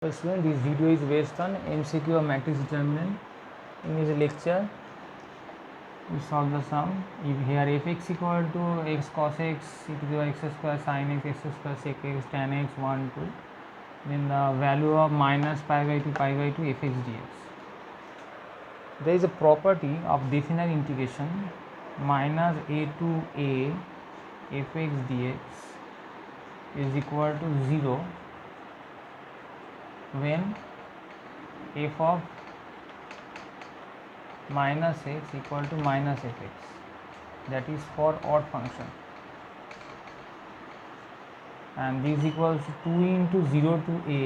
Well, student, this video is based on MCQ of matrix determinant. In this lecture, we solve the sum. If here fx equal to x cos x e to the power x square sin x square sec x tan x 1 2, then the value of minus pi by 2 fx dx. There is a property of definite integration minus a to a fx dx is equal to 0 when f of minus x equal to minus fx, that is for odd function, and this equals to 2 into 0 to a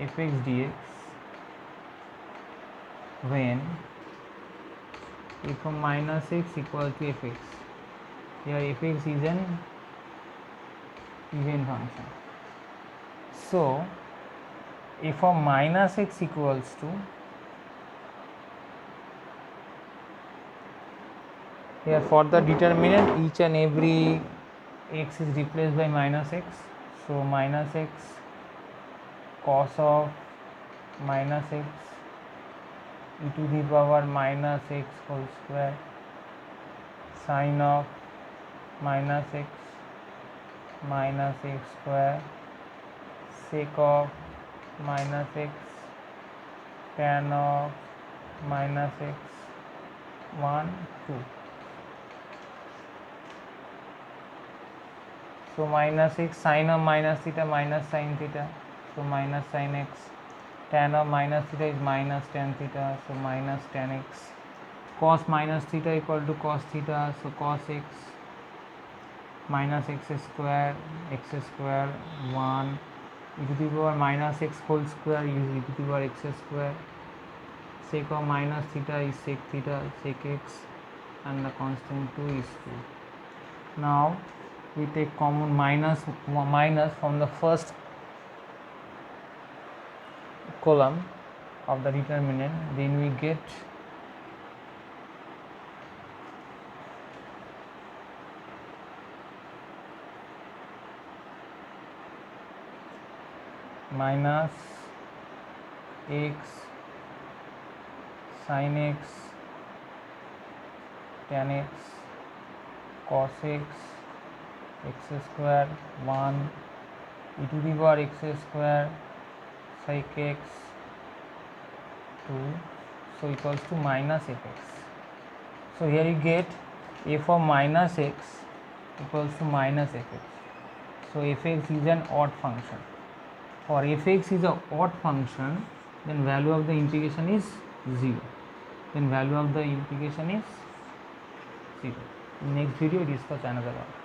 fx dx when f of minus x equal to fx. Here fx is an even function, so f of minus x equals to, here for the determinant each and every x is replaced by minus x, so minus x cos of minus x e to the power minus x whole square sin of minus x square sec of minus x tan of minus x 1 2. So minus x sin of minus theta minus sin theta, so minus sin x, tan of minus theta is minus tan theta, so minus tan x, cos minus theta equal to cos theta, so cos x minus x square 1 e to the power minus x whole square is e to the power x square, sec of minus theta is sec theta sec x, and the constant 2 is 2. Now we take common minus from the first column of the determinant, then we get minus x sin x tan x cos x square 1 e to the power x square sec x 2, so equals to minus fx. So here you get f of minus x equals to minus fx. So fx is an odd function. For fx is an odd function, then value of the integration is 0. Then value of the integration is 0. In next video we discuss another one.